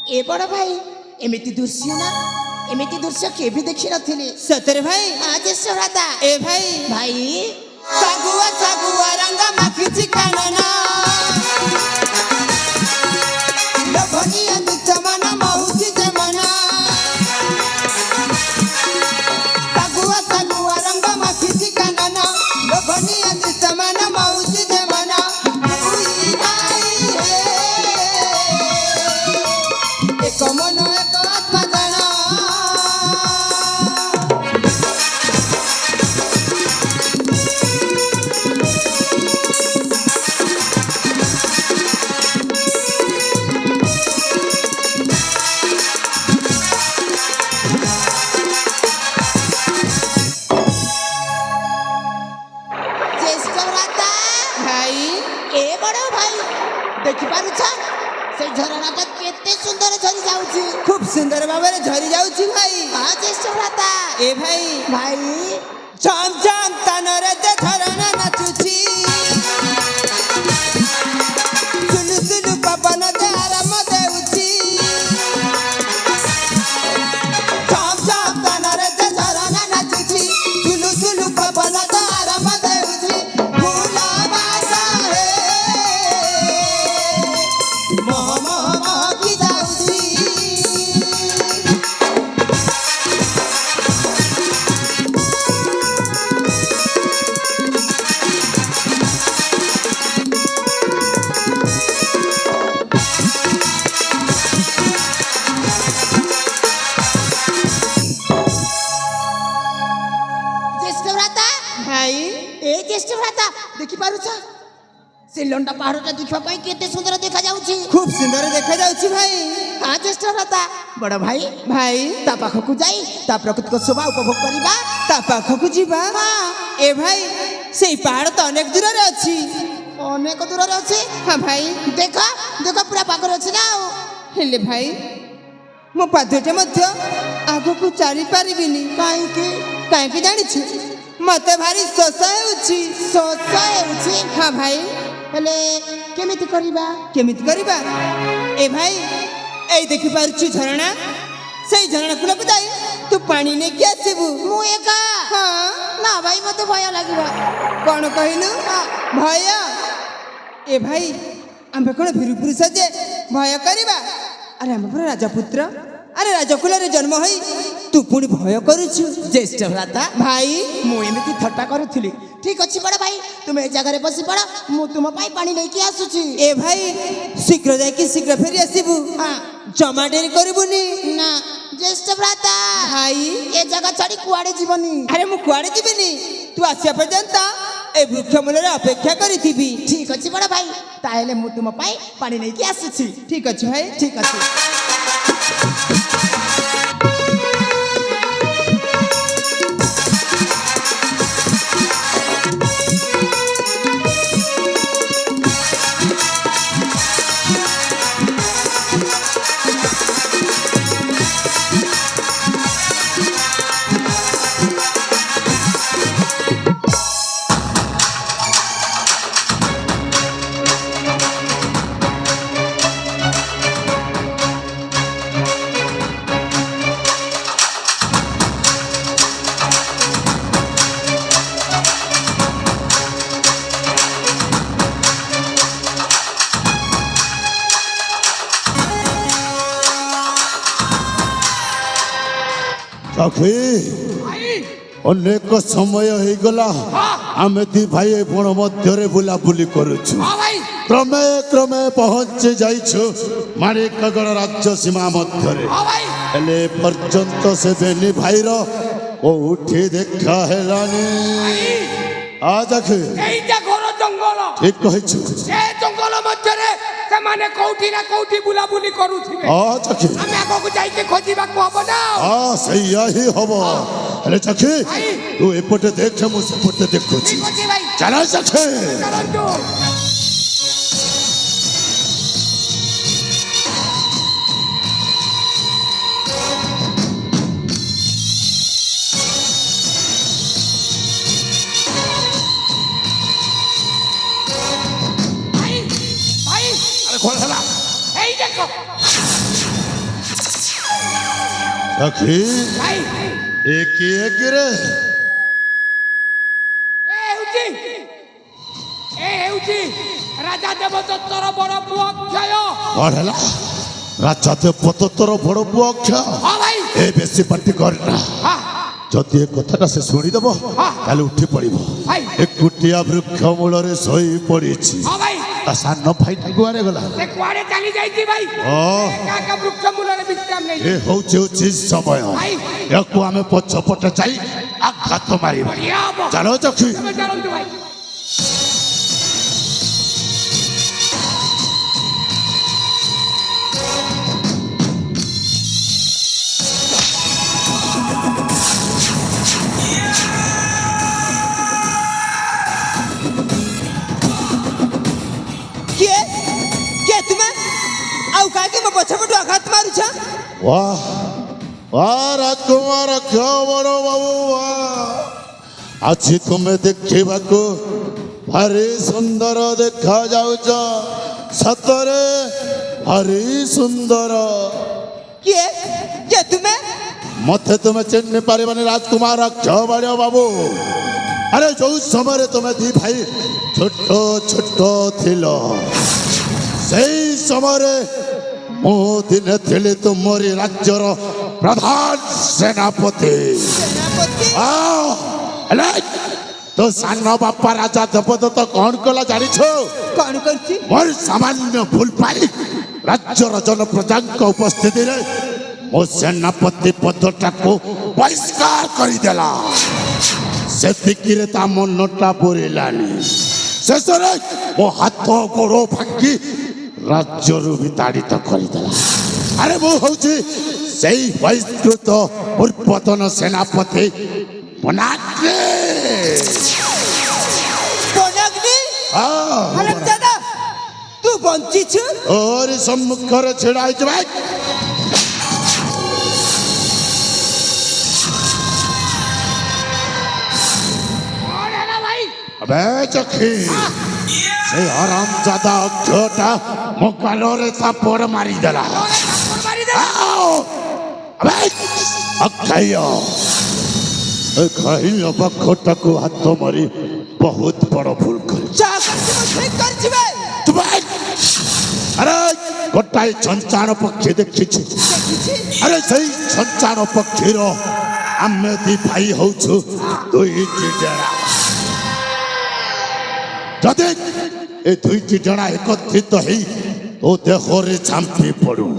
ए बड़ भाई एमिति दृश्य ना एमिति दृश्य के भी देखि नथिले सतर भाई आज श्राद्ध ए भाई भाई सागुआ सागुआ रंग माखिची कानना लभनी अंत मना महुची जमना सागुआ सागुआ रंग माखिची कानना लभनी अंत मना महुची जमना उई भाई हे एक मन एक आत्मा जाना खूब सुंदर भाव झरी जाऊची भाई ए भाई भाई चम चम तनरे जे झरना नाचुची सुलु सुलु पवन जे आराम देउची चम चम तनरे जे झरना नाचुची सुलु सुलु पवन जे आराम देउची फूला बासा हे मोह मोह मोह की जाउची देखि पारुछ से लंडा पहाड़टा देखिबा पई केते सुंदर देखा जाउची खूब सुंदर देखा जाउची भाई हां ज्येष्ठ भ्राता बड़ भाई भाई ता पाखकु जाई ता प्रकृति को शोभा उपभोग करिबा ता पाखकु जीवा ए भाई सेई पहाड़ तो अनेक दूर रे अछि अनेक दूर रे अछि हां भाई देखा देखा पूरा पाखर अछि ना हेले भाई मो पादटे मध्य आगो को चाली पारिबिनी काहे की जानि छी मते भारी सोसा हेउची हां भाई हेले केमिति करिबा ए भाई एई देखि पारुची झरणा सेई झरणा कुलक जाई तू पानी ने के आसीबू मु एका हां ना भाई मते भय लागिबा कोन कहिलु भय ए भाई आम्बे कोन भिरु पुरुष जे भय करिबा अरे हम पुरा राजपुत्र अरे राजकुल रे जन्म होई तू पुणी भय करूछु ज्येष्ठ भ्राता भाई मु एमिति थट्टा करूथिली ठीक अछि बड़ भाई तुम ए जगह रे बसी पड़ मु तुम पाई पानी नै के आसुची ए भाई शीघ्र जाय कि शीघ्र फेरी आसीबू हां जमा डेरी करबुनी ना ज्येष्ठ भ्राता भाई ए जगह छाड़ी कुआडे जीवनी अरे मु कुआडे जीवनी तू आसिया पर्यंत ए वृक्ष मूल रे अपेक्षा करिथिबी ठीक अछि बड़ भाई ताहेले मु तुम पाई पानी नै के आसुची ठीक अछि भाई ठीक अछि सखी अनेक समय हो गला आमे दी भाई बण मध्य बुलाबुली करुछु क्रमे क्रमे पहुंची जाइछु माणिकगढ़ राज्य सीमा मध्य हेले पर्यंत से बेनी भाई रो उठी देखा हेलानी आज जंगल ठीक कहिछु ए जंगल मध्य रे से माने कोठी ना कोठी बुलाबुली करूथिबे आज के हमें आगो को जाई के खोजिबा को हबो ना हां सही ही हबो अरे सखी तू एपटे देख मु सेपटे देखुछी चला सखी चलंतु खोल हला এই দেখো ସଖୀ ଭାଇ ଏ କିଏ କିରେ? ଏ ହେଉଛି ରାଜା ଦେବଦତ୍ତର ବଡ଼ ପୁଅ ଅକ୍ଷୟ। କଣ ହେଲା? ରାଜା ଦେବଦତ୍ତର ବଡ଼ ପୁଅ ଅକ୍ଷୟ। ହଁ ଭାଇ। ଏ ବେଶୀ ପାଟି କରନା। ହଁ ଯଦି ଏ କଥାଟା ସେ ଶୁଣିଦବ ତାହେଲେ ଉଠି ପଡିବ। ଭାଇ। ଏକୁଟିଆ ବୃକ୍ଷ ମୂଳରେ ଶୋଇ ପଡିଛି। ହଁ ଭାଇ। ତା ସାନ ଭାଇଟା କୁଆଡେ ଗଲା? ସେ କୁଆଡେ ଚାଲି ଯାଇଛି ଭାଇ? ଏକା ଏକା ବୃକ୍ଷ ମୂଳରେ ବିଶ୍ରାମ ନେଇ। ଏ ହଉଛି ସମୟ। ଭାଇ। ୟାକୁ ଆମେ ପଛପଟେ ଯାଇ ଆଘାତ ମାରିବା। ବଢିଆ ହବ। ଚାଲ ଚକ୍ଷୁ। ତମେ ଚାଲନ୍ତୁ ଭାଇ। କିଏ କିଏ ତୁମେ ଆଉ କାହିଁକି ମୋ ପଛପଟୁ ଆଘାତ ମାରୁଛ? वाह वाह राजकुमार अक्षय बड़ बाबू वाह आज तुम्हें देखा भारी सुंदर देखा जाउच सतरे भारी सुंदर କିଏ କିଏ ତୁମେ? मते तुम्हें चिन्ह पारिबानी राजकुमार अक्षय बड़ बाबू अरे जो समय तुम्हें दी भाई छोट छोट थिलो सेई समय मु दिने थिली तुमरी राज्यर प्रधान सेनापति ସେନାପତି? हेले तो सान बापा राजा देवदत्त कौन कला जानी छो କଣ କରିଛି? मोर सामान्य भूल पाई राज्यर जन प्रजा उपस्थिति रे मो सेनापति पदटा को बहिष्कार करिदेला सेतिकिरे ता मनटा पुरिलानी शेषरे मो हाथ गोड़ भांगी राज्यरू विताड़ित करिदेला अरे मो होची सेई बहिष्कृत पूर्वतन सेनापति बनाग्रे ବନାଗ୍ନି? ହରମଜାଦା, ତୁ ବଞ୍ଚିଛୁ? और सम्मुखरे छिड़ाई भाई କଣ ହେଲା ଭାଇ? अबे चखी से हराम ज्यादा छोटा मुकालोरे थापड़ मारी देला କଣ ଥାପଡ଼ ମାରିଦେ? आओ अबे अक्षय ए खइल बखोटा को हाथ मारी बहुत बड़ भूल कर ଯାହା କରିଛି ମୁଁ ଠିକ କରିଛି ବେ। तुम अरे गोटाए छंचाण पक्षी देखिछु ଦେଖିଛି? अरे सही छंचाण पक्षी रो आमे दी भाई होछु दुई चिडरा जदे ए दुई चिडरा एकत्रित हेई तो देहरे झांपी पड़ू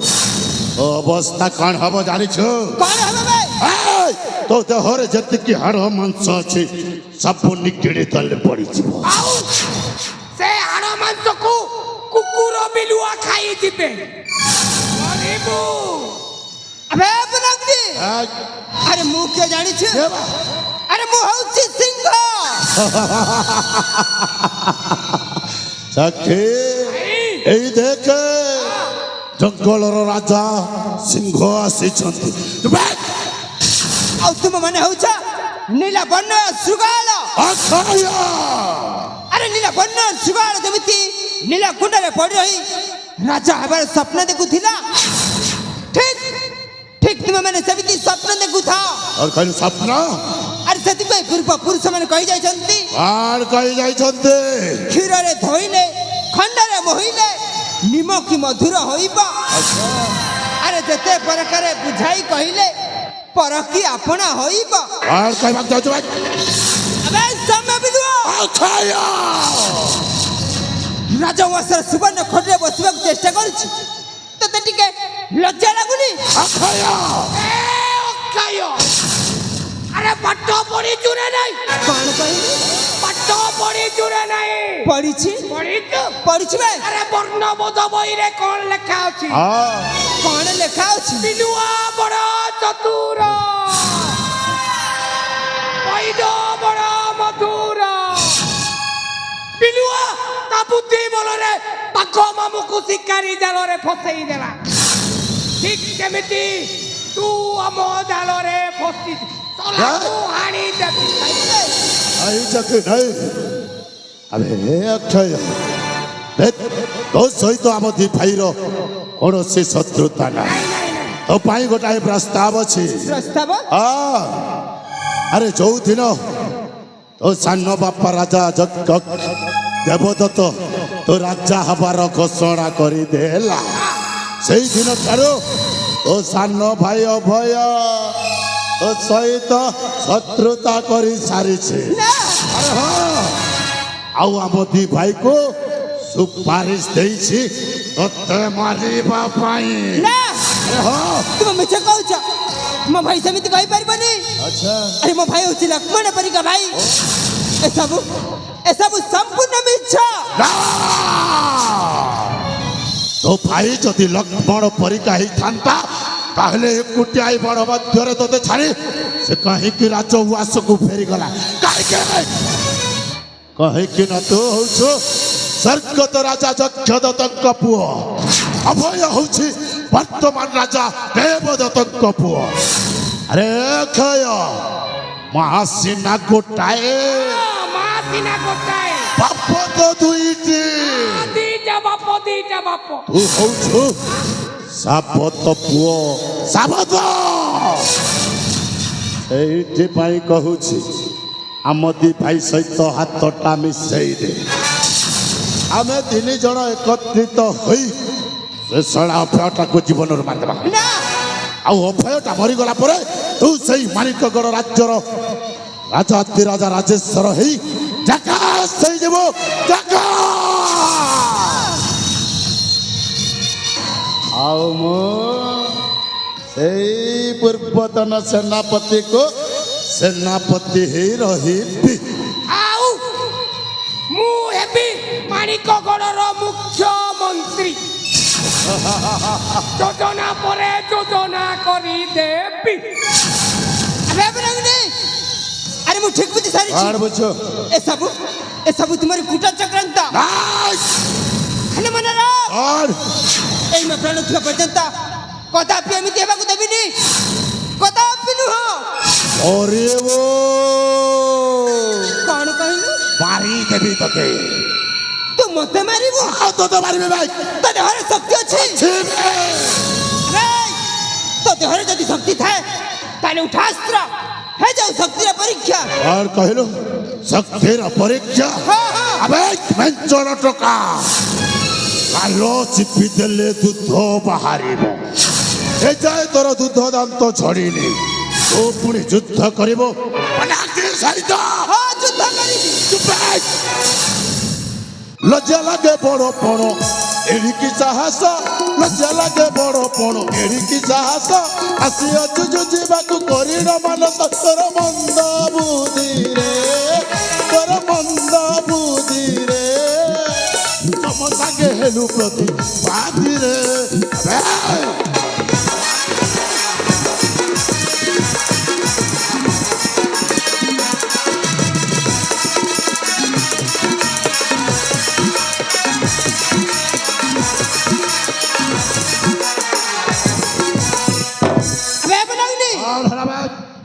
अवस्था कौन हब जानिछु କଣ ହେବ ବେ? ए तो देहरे जतिकी हाड़ मांस अछि सब निकिड़ी तले पड़ी जीव ଆଉ ସେ ହାଡ଼ ମାଂସକୁ କୁକୁର ବିଲୁଆ ଖାଇଯିବେ। ଗରିବୁ। ଆବେ ବନାଗ୍ନି, ଆରେ ମୁଁ କିଏ ଜାଣିଛୁ? ଆରେ ମୁଁ ହଉଛି ସିଂହ। सखी এই দেখে জঙ্গলর রাজা সিংহ আসিছন্তি ଆଉ ତୁମ ମାନେ ହଉଛ ନୀଳ ବର୍ଣ୍ଣ ଶୃଗାଳ। ଅକ୍ଷୟ ଆରେ ନୀଳ ବର୍ଣ୍ଣ ଶୃଗାଳ ଯେମିତି ନୀଳ କୁଣ୍ଡରେ ପଡ଼ି ରହି ରାଜା ହେବାର ସ୍ୱପ୍ନ ଦେଖୁଥିଲା, ଠିକ ଠିକ ତୁମେ ମାନେ ସେମିତି ସ୍ୱପ୍ନ ଦେଖୁଥାଅ। और कहलु स्वप्न ଆରେ ସେଥିପାଇଁ ପୂର୍ବ ପୁରୁଷ ମାନେ କହି ଯାଇଛନ୍ତି, আর কই যাইছন্তি କ୍ଷୀରରେ ଧୋଇଲେ ଖଣ୍ଡରେ ମୋହିଲେ ନିମକି ମଧୁର ହୋଇବ। ଆରେ ଯେତେ ପ୍ରକାରେ ବୁଝାଇ କହିଲେ ପରକି ଆପଣା ହୋଇବ। আর কইবাক যাଉଛୁ ভাই ଆବେ ସମୟ ବିଲୁଅ, ଅକ୍ଷୟ ରାଜବଂଶର ସୁବର୍ଣ୍ଣ ଖଣ୍ଡରେ ବସିବାକୁ ଚେଷ୍ଟା କରୁଛି, ତତେ ଟିକେ ଲଜ୍ଜା ଲାଗୁନି? ଅକ୍ଷୟ ଏ ଅକ୍ଷୟ, ଆରେ ପାଠ ପଢିଛୁ ନା ନାଇଁ? କଣ କହିଲି? ପାଠ ପଢିଛୁ ନା ନାଇଁ? ପଢିଛି ପଢିଛୁ? ପଢିଛି ବେ। ଆରେ ବର୍ଣ୍ଣବୋଧ ବହିରେ କଣ ଲେଖା ଅଛି? କଣ ଲେଖା ଅଛି? ବିଲୁଆ ବଡ ଚତୁର, ବୈଦ ବଡ ମଧୁର। ବିଲୁଆ ତା ବୁଦ୍ଧି ବଳରେ ପାଖ ମାମୁକୁ ଶିକାରୀ ଜାଲରେ ଫସେଇ ଦେଲା। ଠିକ କେମିତି ତୁ ଆମ ଜାଲରେ ଫସିଛୁ, ତୁ ହାଣି ଦେବି। आई चक्री नहीं अबे अक्षय देख तो सहित आम दी भाईर कौन से शत्रुता ना ନାଇଁ ନାଇଁ ନାଇଁ, तो पाई गोटाए प्रस्ताव अच्छे प्रस्ताव अरे जो दिन तो सान बापा राजा जग देवदत्त तो राजा हबार घोषणा करदेला से दिन ठारू तो सान भाई अभय तो सहित शत्रुता कर सारी अरे हाँ आउ आम दी भाई को सुपारिश देइछि तोते मारिबा पाई अरे हाँ तुम मिछ कहूछ मो भाई समिति कहि परबनी अच्छा अरे मो भाई होछि लक्ष्मण परिका भाई ए सब संपूर्ण मिछ ना! तो भाई जदि लक्ष्मण परिका ही थांता ताहले एकुटिया बड़ मध्य तोते छाड़ी से कहीं कि राज उस को फेरी गला कहीं न तू हूँ स्वर्गत राजा जक्षदत्त पुओ अभय हूँ वर्तमान राजा देवदत्त पुओ अरे खय महासीना गोटाए मासिना गोटाए बाप तो दुईटी दीटा बाप तू हूँ साबत पुओ साबत एइथिपाई कहूछि आम दी भाई सहित हाथटा मिसई दे आम तीन जन एकत्रित होई से सड़ा अभयटा को जीवन मारदेबा ना आउ अभयटा मरीगला पर तू सही माणिकगढ़ राज्यर राजा राजा राजेश्वर हेई जकास सही देबो आओ मो पूर्वतन सेनापति को सेनापति ही रही आउ मु हेबी माणिकगढ़र मुख्यमंत्री योजना परे योजना करी देबी अबे बरंगनी अरे मु ठीक बुझी सारी आड़ बुझो ए सब तुम्हारी कुटा चक्रांत हने मनरा और एई में प्राण थुआ पर्यंत कदापि एमिति हेबाकु देबिनी कदापि नुह अरे वो कौन कहलु मारी देवी तके तू मते मारिबु तो मारिबे भाई तो देहरे शक्ति अछि तो देहरे यदि शक्ति थाए ताले उठास्त्र हे जाऊ शक्तिर परीक्षा और कहलो शक्तिर परीक्षा हाँ। अबे वेंचर टका कालो चिपी देले दूध बाहरिबो ए जाय तोर दूध दांत झड़ीनी तो पुणी युद्ध करिबो पनाकी सहित हां युद्ध करिबी चुप लज्जा लागे बड़ पण एडिकी साहस लज्जा लागे बड़ पण एडिकी साहस आसी अजु जुजिबाकु करिण मानस तोर मंद बुद्धि रे तम सागे हेलु प्रति बाधी रे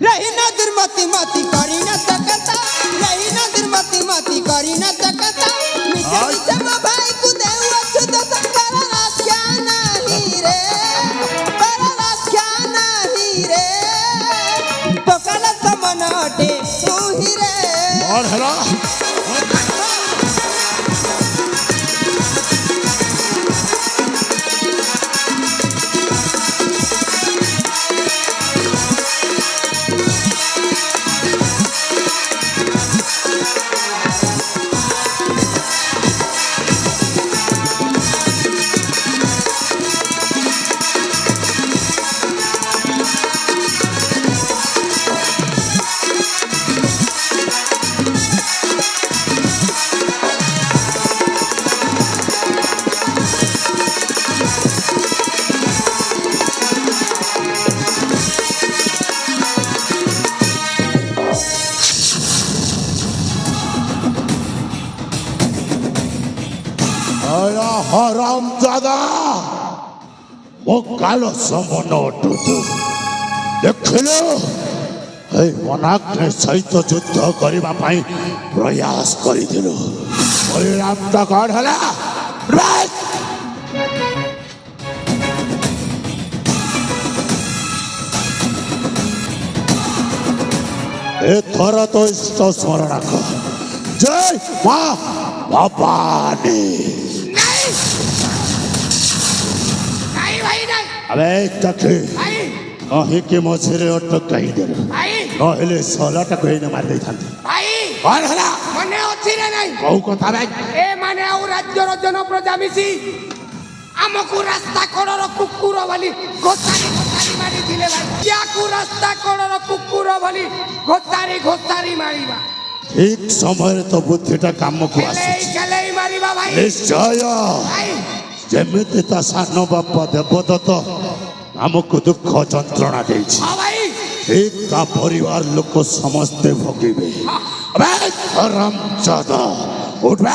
रही ना दुर्मति मति करी ना तकता रही ना दुर्मति मति करी ना तकता मिसे मिसे मो भाई को देउ अछुत संकर रक्षा नहीं रे तो कल समन हटे तू ही रे और हरा हराम जादा वो कालो समन उठुतु देखिलो ए मनाग्ने सहित युद्ध करबा पाई प्रयास करिदिलो परिणाम त कौन हला ଏଥର ତ ଇଷ୍ଟ ସ୍ମରଣ କର ଜୟ ମା ଭବାନୀ ନାଇଁ ନାଇଁ ଭାଇ ନାଇଁ ଆବେ ଚକ୍ଷୁ ଭାଇ କାହିଁକି ମଝିରେ ଅଟକାଇ ଦେଲ ଭାଇ ନହେଲେ ସଲାଟାକୁ ଏଇନେ ମାରି ଦେଇଥାନ୍ତି ଭାଇ କଣ ହେଲା ମନେ ଅଛି ନା ନାଇଁ କୋଉ କଥା ଭାଇ ଏ ମାନେ ଆଉ ରାଜ୍ୟର ଜନପ୍ରଜା ମିଶି ଆମକୁ ରାସ୍ତା କଡ଼ର କୁକୁର ବୋଲି ଘୋଷାରି ଘୋଷାରି ମାରିଥିଲେ ଭାଇ ୟାକୁ ରାସ୍ତା କଡ଼ର କୁକୁର ବୋଲି ଘୋଷାରି ଘୋଷାରି ମାରିବା ଠିକ ସମୟରେ ତ ବୁଦ୍ଧିଟା କାମକୁ ଖେଲେଇ ଆସୁଛି ଖେଲେଇ ମାରିବା ଭାଇ ନିଶ୍ଚୟ ଭାଇ ଯେମିତି ତା ସାନ ବାପା ଦେବଦତ୍ତ ଆମକୁ ଦୁଃଖ ଯନ୍ତ୍ରଣା ଦେଇଛି ହଁ ଭାଇ ଠିକ ତା ପରିବାର ଲୋକ ସମସ୍ତେ ଭୋଗିବେ ରାମଚଦ ଉଠବେ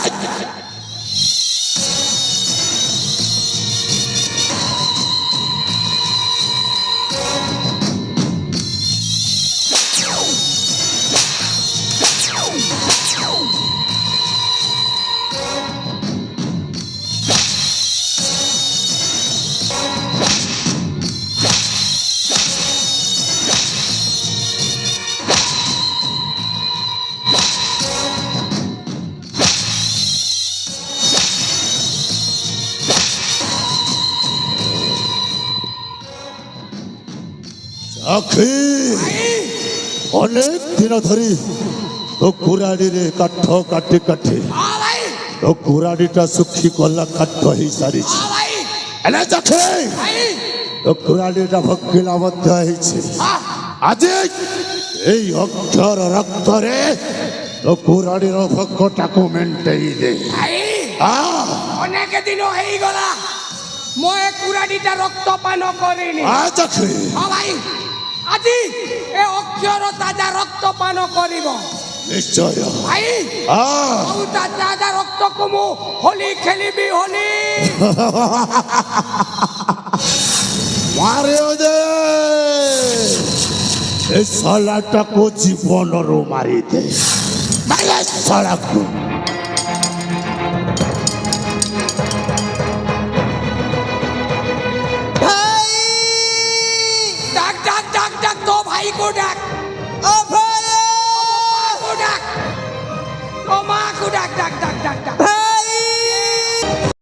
আখি অনেক দিন ধরি তো কুরাড়িরে কাঠ কাটি কাটি ହଁ ଭାଇ তো কুরাড়িটা শুখি গলা কাঠ হয়ে সারিছি ହଁ ଭାଇ এনে দেখে ଭାଇ তো কুরাড়িটা ভকিলা মধ্য হয়েছে ହଁ আজ এই অক্ষর রক্তরে তো কুরাড়ির ভকটাকে মেন্টেই দে ଭାଇ ଅନେକ ଦିନ ହେଇଗଲା ମୁଁ ଏ କୁରାଡ଼ିଟା ରକ୍ତ ପାନ କରିନି আজ আখি ହଁ ଭାଇ ଆଜି ଏ ଅକ୍ଷର ତାଜା ରକ୍ତ ପାନ କରିବ নিশ্চয় ଭାଇ ଆଉ ତା ତାଜା ରକ୍ତକୁ ମୁଁ ହୋଲି ଖେଳିବି ହୋଲି মারে দে এই শালাটাকে জীবনরু মারি দে মারে শালাকু